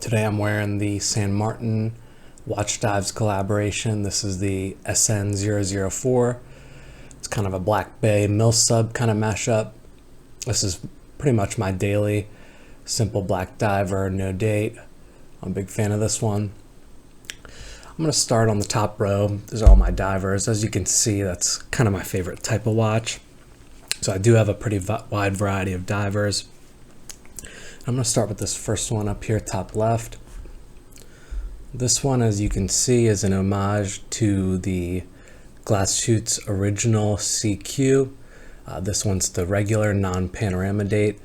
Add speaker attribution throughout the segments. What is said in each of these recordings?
Speaker 1: Today I'm wearing the San Martin Watch Dives collaboration. This is the SN004. It's kind of a Black Bay mill sub kind of mashup. This is pretty much my daily simple black diver, no date. I'm a big fan of this one. I'm going to start on the top row. These are all my divers. As you can see, that's kind of my favorite type of watch. So I do have a pretty wide variety of divers. I'm going to start with this first one up here, top left. This one, as you can see, is an homage to the Glass Chutes original CQ. This one's the regular non-panorama date.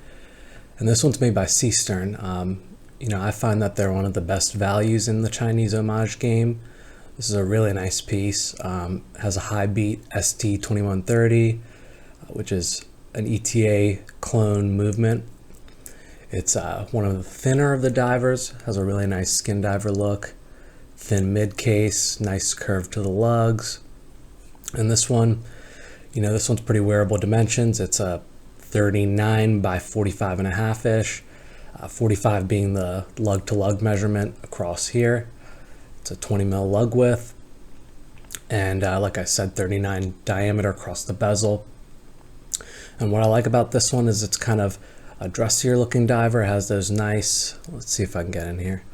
Speaker 1: And this one's made by Seestern. I find that they're one of the best values in the Chinese homage game. This is a really nice piece. Has a high beat ST2130, which is an ETA clone movement. It's one of the thinner of the divers, has a really nice skin diver look, thin mid case, nice curve to the lugs. And this one, this one's pretty wearable dimensions. It's a 39 by 45 and a half ish, 45 being the lug to lug measurement across here. It's a 20 mil lug width, and like I said, 39 diameter across the bezel. And what I like about this one is it's kind of a dressier looking diver. It has those nice, let's see if I can get in here.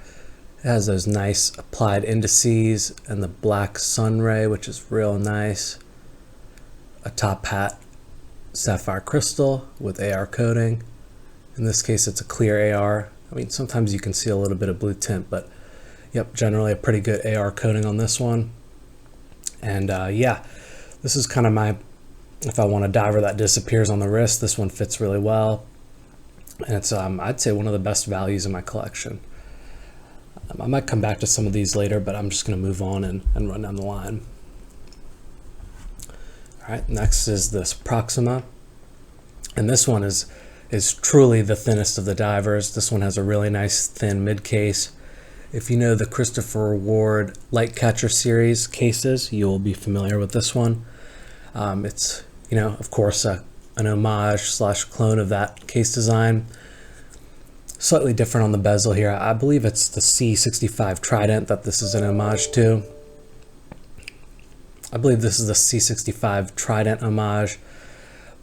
Speaker 1: It has those nice applied indices and the black sun ray, which is real nice. A top hat sapphire crystal with AR coating. In this case, it's a clear AR. I mean, sometimes you can see a little bit of blue tint, but yep, generally a pretty good AR coating on this one. And yeah, this is kind of my, if I want a diver that disappears on the wrist, this one fits really well. And it's, I'd say, one of the best values in my collection. I might come back to some of these later, but I'm just going to move on and run down the line. All right, next is this Proxima. And this one is truly the thinnest of the divers. This one has a really nice thin mid case. If you know the Christopher Ward Light Catcher series cases, you will be familiar with this one. It's, of course, an homage / clone of that case design. Slightly different on the bezel here. I believe it's the C65 Trident that this is an homage to. I believe this is the C65 Trident homage.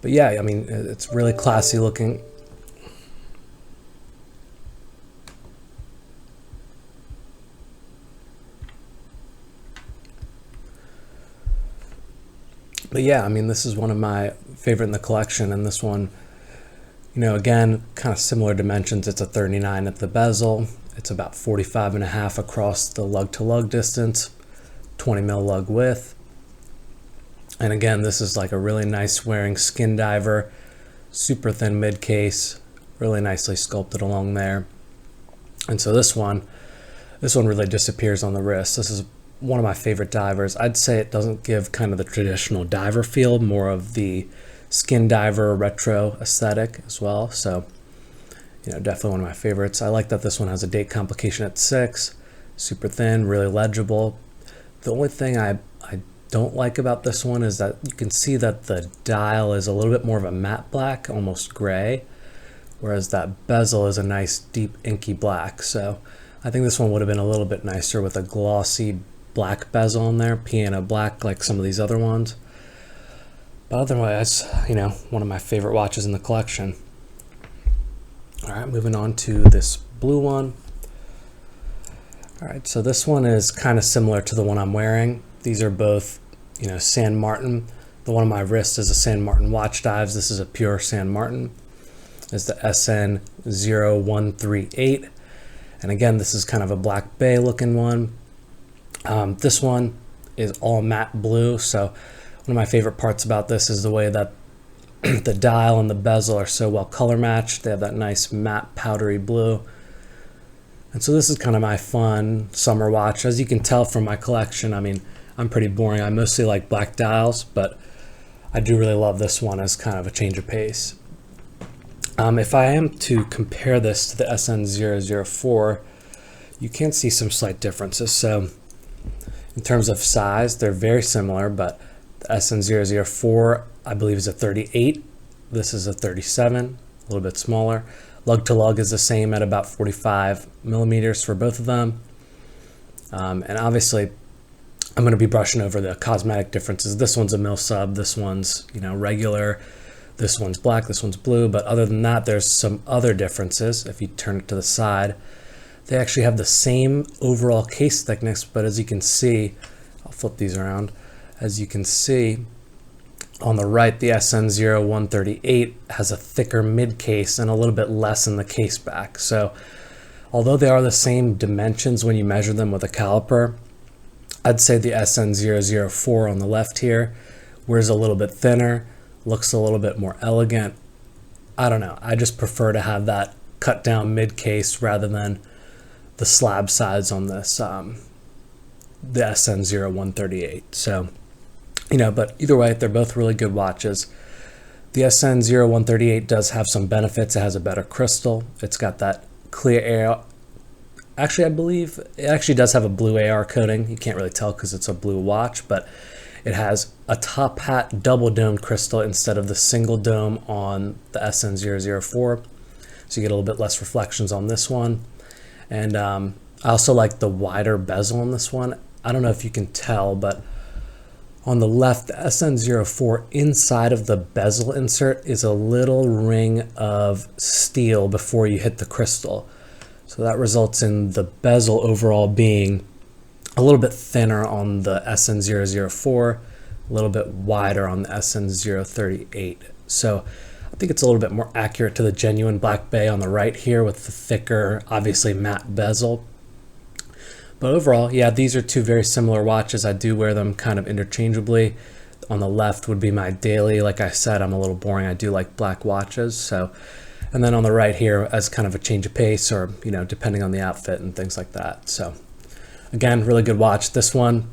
Speaker 1: But yeah, I mean, it's really classy looking. But yeah, I mean, this is one of my favorite in the collection, and this one, again, kind of similar dimensions. It's a 39 at the bezel. It's about 45 and a half across the lug to lug distance, 20 mil lug width. And again, this is like a really nice wearing skin diver, super thin mid case, really nicely sculpted along there. And so this one really disappears on the wrist. This is one of my favorite divers. I'd say it doesn't give kind of the traditional diver feel, more of the skin diver retro aesthetic as well. So, definitely one of my favorites. I like that this one has a date complication at 6, super thin, really legible. The only thing I don't like about this one is that you can see that the dial is a little bit more of a matte black, almost gray, whereas that bezel is a nice deep inky black. So I think this one would have been a little bit nicer with a glossy black bezel on there, piano black like some of these other ones. But otherwise, one of my favorite watches in the collection. All right, moving on to this blue one. All right, so this one is kind of similar to the one I'm wearing. These are both, San Martin. The one on my wrist is a San Martin Watch Dives. This is a pure San Martin. It's the SN0138. And again, this is kind of a Black Bay looking one. This one is all matte blue. So one of my favorite parts about this is the way that the dial and the bezel are so well color matched. They have that nice matte powdery blue. And so this is kind of my fun summer watch. As you can tell from my collection, I mean, I'm pretty boring. I mostly like black dials, but I do really love this one as kind of a change of pace. If I am to compare this to the SN004, you can see some slight differences. So in terms of size, they're very similar, but the SN004, I believe, is a 38. This is a 37, a little bit smaller. A Lug to lug is the same at about 45 millimeters for both of them. And obviously, I'm going to be brushing over the cosmetic differences. This one's a mil sub, this one's, you know, regular, this one's black, this one's blue. But other than that, there's some other differences. If you turn it to the side, they actually have the same overall case thickness, but as you can see, I'll flip these around. As you can see, on the right, the SN0138 has a thicker mid case and a little bit less in the case back. So although they are the same dimensions when you measure them with a caliper, I'd say the SN004 on the left here wears a little bit thinner, looks a little bit more elegant. I don't know. I just prefer to have that cut down mid case rather than the slab size on this, the SN0138. So, you know, but either way, they're both really good watches. The SN0138 does have some benefits. It has a better crystal. It's got that clear air. Actually, I believe it actually does have a blue AR coating. You can't really tell because it's a blue watch, but it has a top hat double domed crystal instead of the single dome on the SN004. So you get a little bit less reflections on this one. And I also like the wider bezel on this one. I don't know if you can tell, but on the left, the SN04 inside of the bezel insert is a little ring of steel before you hit the crystal. So that results in the bezel overall being a little bit thinner on the SN004, a little bit wider on the SN038. So I think it's a little bit more accurate to the genuine Black Bay on the right here with the thicker, obviously matte bezel. But overall, yeah, these are two very similar watches. I do wear them kind of interchangeably. On the left would be my daily. Like I said, I'm a little boring. I do like black watches. So, and then on the right here as kind of a change of pace, or, you know, depending on the outfit and things like that. So again, really good watch. This one,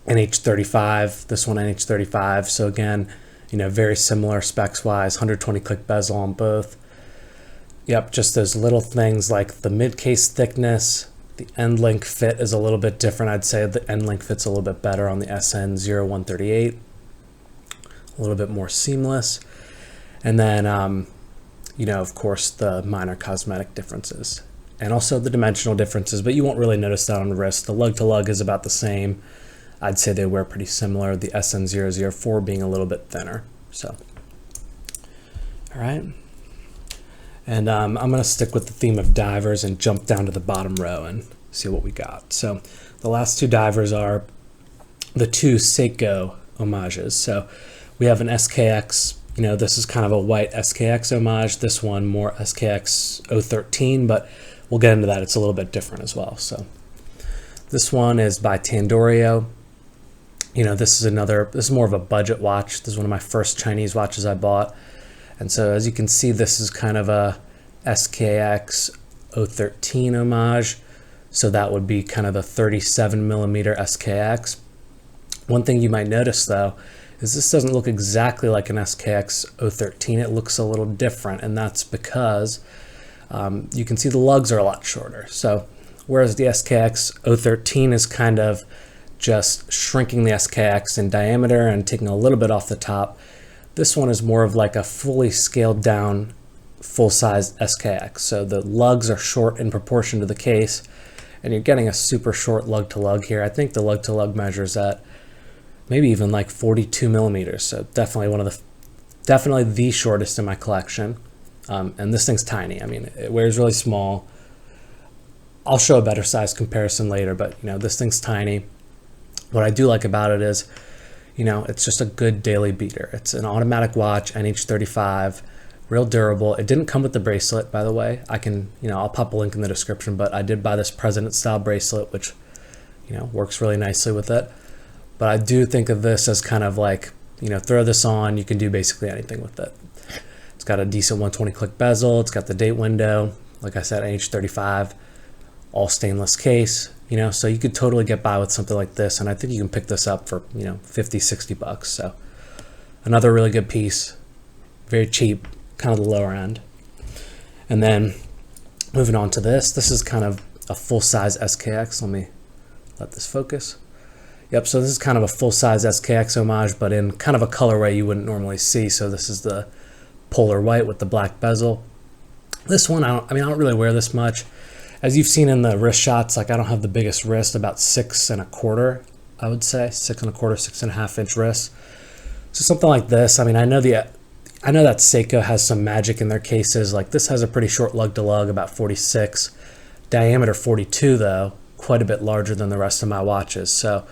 Speaker 1: NH35, this one NH35. So again, you know, very similar specs wise, 120 click bezel on both. Yep, just those little things like the mid case thickness. The end link fit is a little bit different. I'd say the end link fit's a little bit better on the SN0138. A little bit more seamless. And then, you know, of course, the minor cosmetic differences. And also the dimensional differences, but you won't really notice that on the wrist. The lug to lug is about the same. I'd say they wear pretty similar. The SN004 being a little bit thinner. So, all right. And I'm going to stick with the theme of divers and jump down to the bottom row and see what we got. So the last two divers are the two Seiko homages. So we have an SKX, you know, this is kind of a white SKX homage. This one more SKX013, but we'll get into that. It's a little bit different as well. So this one is by Tandorio. You know, this is more of a budget watch. This is one of my first Chinese watches I bought. And so as you can see, this is kind of a SKX013 homage. So that would be kind of the 37 millimeter SKX. One thing you might notice though, is this doesn't look exactly like an SKX013. It looks a little different, and that's because you can see the lugs are a lot shorter. So whereas the SKX013 is kind of just shrinking the SKX in diameter and taking a little bit off the top, this one is more of like a fully scaled down full-size SKX. So the lugs are short in proportion to the case, and you're getting a super short lug to lug here. I think the lug to lug measures at maybe even like 42 millimeters. So definitely definitely the shortest in my collection. And this thing's tiny. I mean, it wears really small. I'll show a better size comparison later, but you know, this thing's tiny. What I do like about it is, you know, it's just a good daily beater. It's an automatic watch, NH35, real durable. It didn't come with the bracelet, by the way. I can, you know, I'll pop a link in the description, but I did buy this president style bracelet, which, you know, works really nicely with it. But I do think of this as kind of like, you know, throw this on, you can do basically anything with it. It's got a decent 120 click bezel. It's got the date window. Like I said, NH35, all stainless case. You know, so you could totally get by with something like this, and I think you can pick this up for, you know, 50, 60 bucks. So another really good piece, very cheap, kind of the lower end. And then moving on to this is kind of a full-size SKX. Let me let this focus. Yep, so this is kind of a full-size SKX homage, but in kind of a colorway you wouldn't normally see. So this is the polar white with the black bezel. This one, I don't really wear this much. As you've seen in the wrist shots, like I don't have the biggest wrist, about 6.25, I would say, 6.25, 6.5 inch wrist. So something like this, I mean, I know that Seiko has some magic in their cases. Like this has a pretty short lug to lug, about 46, diameter 42 though, quite a bit larger than the rest of my watches. So,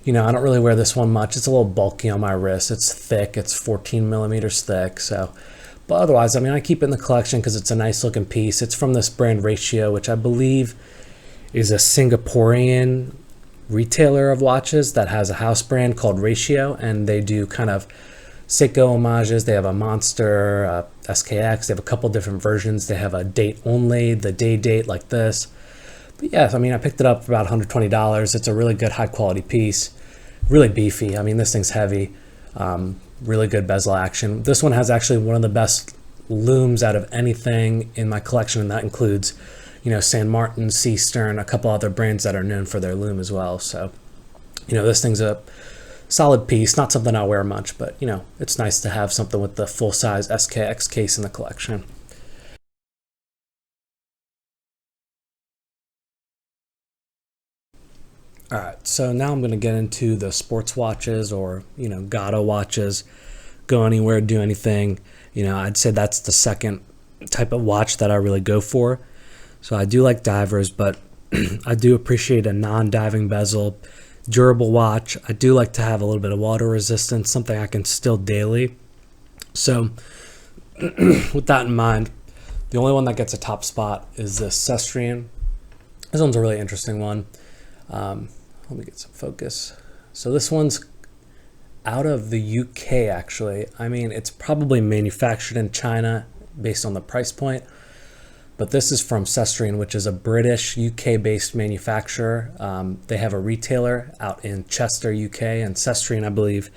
Speaker 1: I don't really wear this one much. It's a little bulky on my wrist. It's thick. It's 14 millimeters thick. So, but otherwise, I keep it in the collection because it's a nice looking piece. It's from this brand Ratio, which I believe is a Singaporean retailer of watches that has a house brand called Ratio, and they do kind of Seiko homages. They have a Monster, SKX. They have a couple different versions. They have a date only, the day date like this. But yeah, I picked it up for about $120. It's a really good high quality piece, really beefy. This thing's heavy, really good bezel action. This one has actually one of the best looms out of anything in my collection, and that includes, San Martin, Seestern, a couple other brands that are known for their loom as well. So, this thing's a solid piece, not something I wear much, but it's nice to have something with the full-size SKX case in the collection. All right, so now I'm going to get into the sports watches, or Gato watches. Go anywhere, do anything. I'd say that's the second type of watch that I really go for. So I do like divers, but I do appreciate a non-diving bezel, durable watch. I do like to have a little bit of water resistance, something I can still daily. So with that in mind, the only one that gets a top spot is the Cestrian. This one's a really interesting one. Let me get some focus. So this one's out of the UK actually. It's probably manufactured in China based on the price point, but this is from Cestrian, which is a British UK based manufacturer. They have a retailer out in Chester, UK, and Cestrian, I believe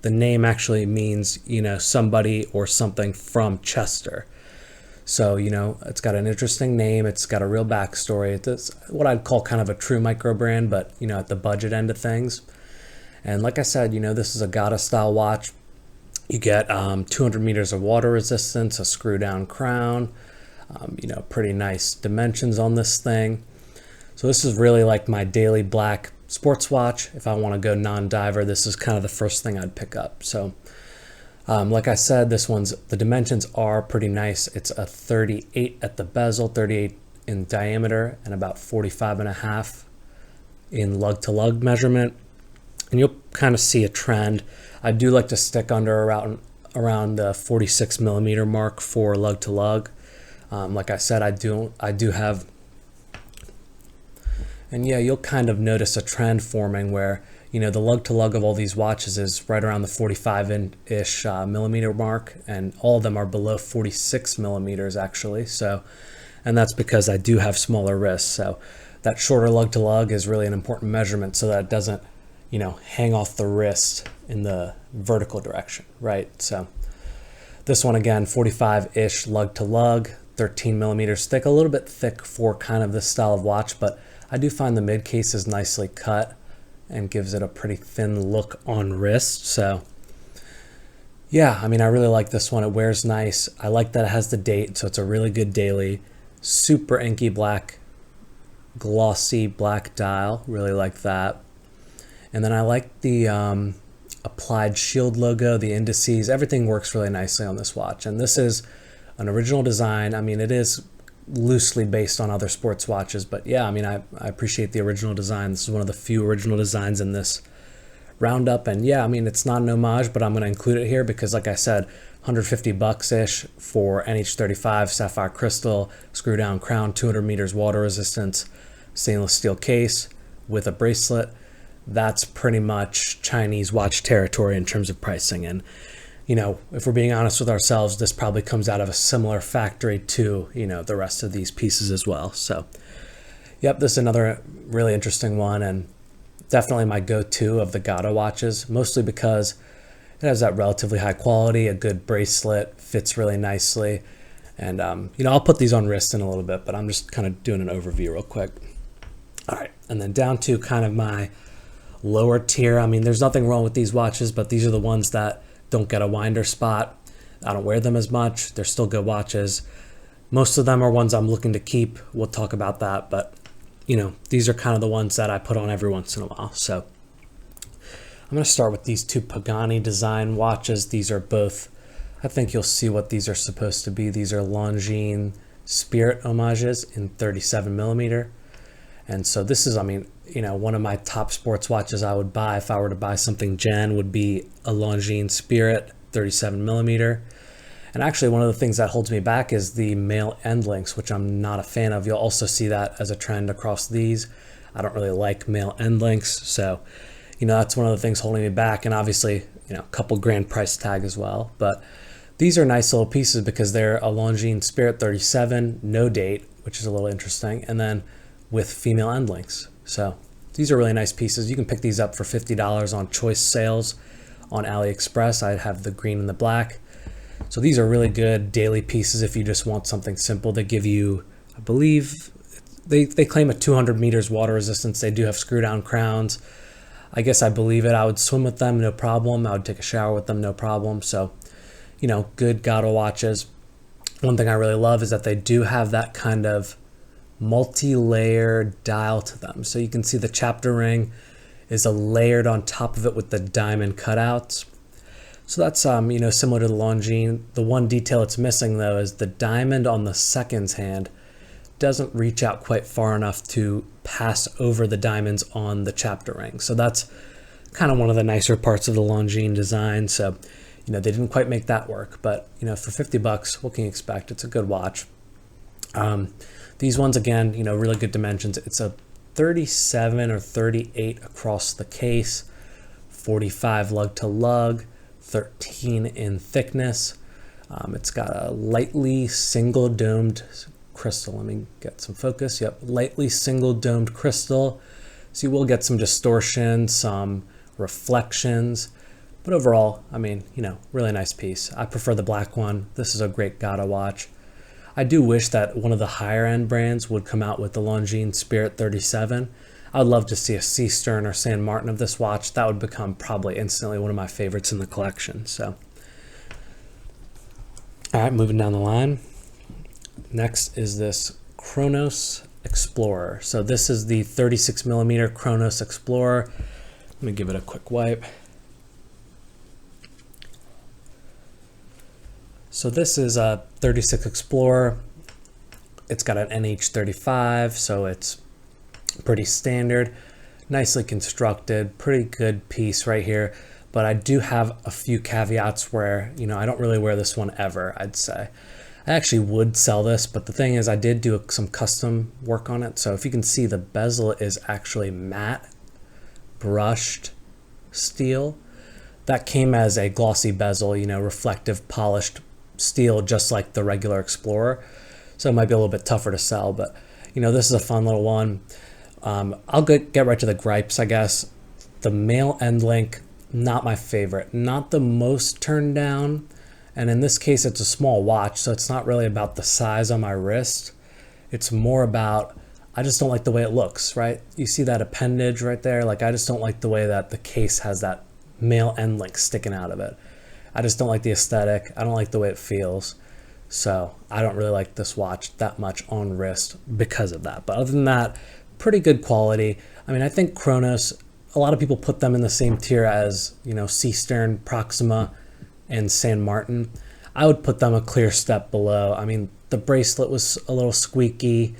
Speaker 1: the name actually means, somebody or something from Chester. So, it's got an interesting name. It's got a real backstory. It's what I'd call kind of a true micro brand, but, at the budget end of things. And like I said, this is a Gata style watch. You get 200 meters of water resistance, a screw down crown, pretty nice dimensions on this thing. So this is really like my daily black sports watch. If I want to go non-diver, this is kind of the first thing I'd pick up. So like I said, the dimensions are pretty nice. It's a 38 at the bezel, 38 in diameter, and about 45.5 in lug to lug measurement. And you'll kind of see a trend. I do like to stick under around the 46 millimeter mark for lug to lug. Like I said, I do have, and yeah, you'll kind of notice a trend forming where the lug to lug of all these watches is right around the 45-ish millimeter mark, and all of them are below 46 millimeters actually. So, and that's because I do have smaller wrists. So that shorter lug to lug is really an important measurement so that it doesn't, hang off the wrist in the vertical direction, right? So this one again, 45-ish lug to lug, 13 millimeters thick, a little bit thick for kind of this style of watch, but I do find the mid case is nicely cut and gives it a pretty thin look on wrist. So yeah, I really like this one. It wears nice. I like that it has the date, so it's a really good daily. Super inky black, glossy black dial, really like that. And then I like the applied shield logo, the indices, everything works really nicely on this watch. And this is an original design. It is loosely based on other sports watches, but yeah, I appreciate the original design. This is one of the few original designs in this roundup, and yeah, it's not an homage, but I'm going to include it here because, like I said, $150-ish for NH35 sapphire crystal, screw down crown, 200 meters water resistance, stainless steel case with a bracelet. That's pretty much Chinese watch territory in terms of pricing. And if we're being honest with ourselves, this probably comes out of a similar factory to, the rest of these pieces as well. So, yep, this is another really interesting one, and definitely my go-to of the Gato watches, mostly because it has that relatively high quality, a good bracelet, fits really nicely. And, I'll put these on wrist in a little bit, but I'm just kind of doing an overview real quick. All right, and then down to kind of my lower tier. There's nothing wrong with these watches, but these are the ones that don't get a winder spot. I don't wear them as much. They're still good watches. Most of them are ones I'm looking to keep. We'll talk about that, but you know, these are kind of the ones that I put on every once in a while. So I'm going to start with these two Pagani design watches. These are both, I think you'll see what these are supposed to be. These are Longines Spirit homages in 37 millimeter. And so this is, I mean, you know, one of my top sports watches I would buy if I were to buy something Gen would be a Longines Spirit 37 millimeter. And actually one of the things that holds me back is the male end links, which I'm not a fan of. You'll also see that as a trend across these. I don't really like male end links. So, you know, that's one of the things holding me back. And obviously, you know, a couple grand price tag as well. But these are nice little pieces because they're a Longines Spirit 37, no date, which is a little interesting. And then with female end links. So these are really nice pieces. You can pick these up for $50 on choice sales on AliExpress. I have the green and the black. So these are really good daily pieces if you just want something simple. They give you, I believe, they claim a 200 meters water resistance. They do have screw down crowns. I guess I believe it. I would swim with them, no problem. I would take a shower with them, no problem. So, you know, good Gato watches. One thing I really love is that they do have that kind of multi-layer dial to them. So you can see the chapter ring is layered on top of it with the diamond cutouts. So that's, you know, similar to the Longines. The one detail it's missing though is the diamond on the seconds hand doesn't reach out quite far enough to pass over the diamonds on the chapter ring. So that's kind of one of the nicer parts of the Longines design. So, you know, they didn't quite make that work, but you know, for 50 bucks, what can you expect? It's a good watch. These ones, again, you know, really good dimensions. It's a 37 or 38 across the case, 45 lug to lug, 13 in thickness. It's got a lightly single domed crystal. Let me get some focus. Yep, lightly single domed crystal. So you will get some distortion, some reflections, but overall, I mean, you know, really nice piece. I prefer the black one. This is a great Gato watch. I do wish that one of the higher end brands would come out with the Longines Spirit 37. I would love to see a Seestern or San Martin of this watch. That would become probably instantly one of my favorites in the collection. So, all right, moving down the line. Next is this Cronos Explorer. So this is the 36 millimeter Cronos Explorer. Let me give it a quick wipe. So this is a 36 Explorer. It's got an NH35, so it's pretty standard, nicely constructed, pretty good piece right here. But I do have a few caveats where, you know, I don't really wear this one ever, I'd say. I actually would sell this, but the thing is I did do some custom work on it. So if you can see, the bezel is actually matte brushed steel. That came as a glossy bezel, you know, reflective polished steel, just like the regular Explorer. So it might be a little bit tougher to sell, but you know, this is a fun little one. I'll get right to the gripes, I guess. The male end link, not my favorite, not the most turned down. And in this case, it's a small watch, so it's not really about the size on my wrist. It's more about, I just don't like the way it looks, right? You see that appendage right there? Like, I just don't like the way that the case has that male end link sticking out of it. I just don't like the aesthetic. I don't like the way it feels. So I don't really like this watch that much on wrist because of that. But other than that, pretty good quality. I mean, I think Cronos, a lot of people put them in the same tier as, you know, Seestern, Proxima, and San Martin. I would put them a clear step below. I mean, the bracelet was a little squeaky.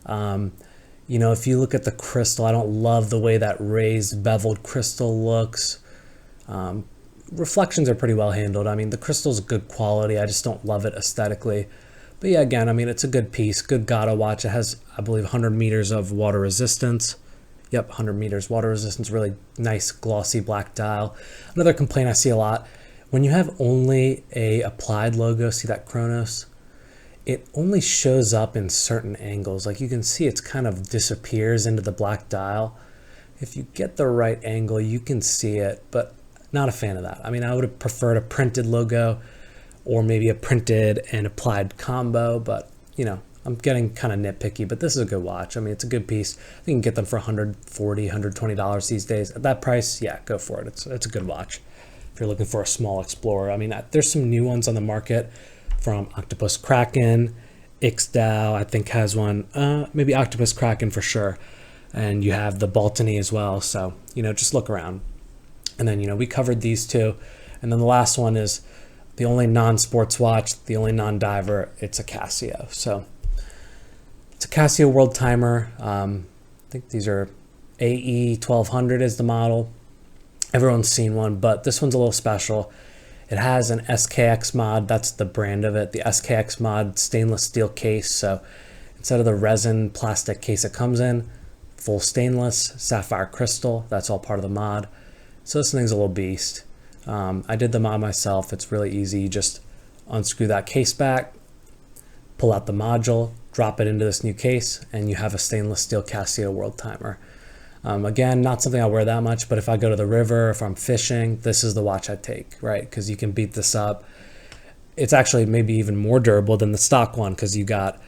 Speaker 1: You know, if you look at the crystal, I don't love the way that raised beveled crystal looks. Reflections are pretty well handled. I mean, the crystal's good quality. I just don't love it aesthetically. But yeah, again, I mean, it's a good piece, good Gato watch. It has, I believe, 100 meters of water resistance. Yep, 100 meters water resistance, really nice glossy black dial. Another complaint I see a lot, when you have only a applied logo, see that Cronos? It only shows up in certain angles. Like you can see, it's kind of disappears into the black dial. If you get the right angle, you can see it, but not a fan of that. I mean, I would have preferred a printed logo or maybe a printed and applied combo, but you know, I'm getting kind of nitpicky, but this is a good watch. I mean, it's a good piece. I think you can get them for $140, $120 these days. At that price, yeah, go for it. It's a good watch if you're looking for a small Explorer. I mean, there's some new ones on the market from Octopus Kraken Ixdao, I think, has one. Maybe Octopus Kraken for sure. And you have the Baltony as well. So, just look around. And then, we covered these two. And then the last one is the only non-sports watch, the only non-diver. It's a Casio. So it's a Casio World Timer. I think these are AE1200 is the model. Everyone's seen one, but this one's a little special. It has an SKX mod. That's the brand of it. The SKX mod stainless steel case. So instead of the resin plastic case it comes in, full stainless, sapphire crystal. That's all part of the mod. So this thing's a little beast. I did the mod myself. It's really easy. You just unscrew that case back, pull out the module, drop it into this new case, and you have a stainless steel Casio World Timer. Again, not something I wear that much, but if I go to the river, if I'm fishing, this is the watch I take, right? Because you can beat this up. It's actually maybe even more durable than the stock one because you got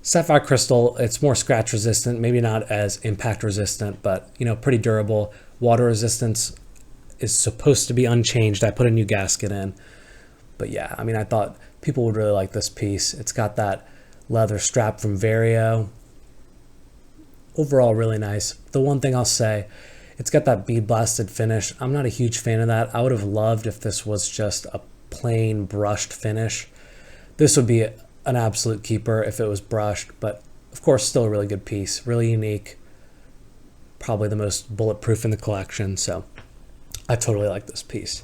Speaker 1: sapphire crystal. It's more scratch resistant, maybe not as impact resistant, but pretty durable. Water resistance is supposed to be unchanged. I put a new gasket in. But yeah, I thought people would really like this piece. It's got that leather strap from Vario. Overall, really nice. The one thing I'll say, it's got that bead blasted finish. I'm not a huge fan of that. I would have loved if this was just a plain brushed finish. This would be an absolute keeper if it was brushed, but of course, still a really good piece. Really unique. Probably the most bulletproof in the collection, so I totally like this piece.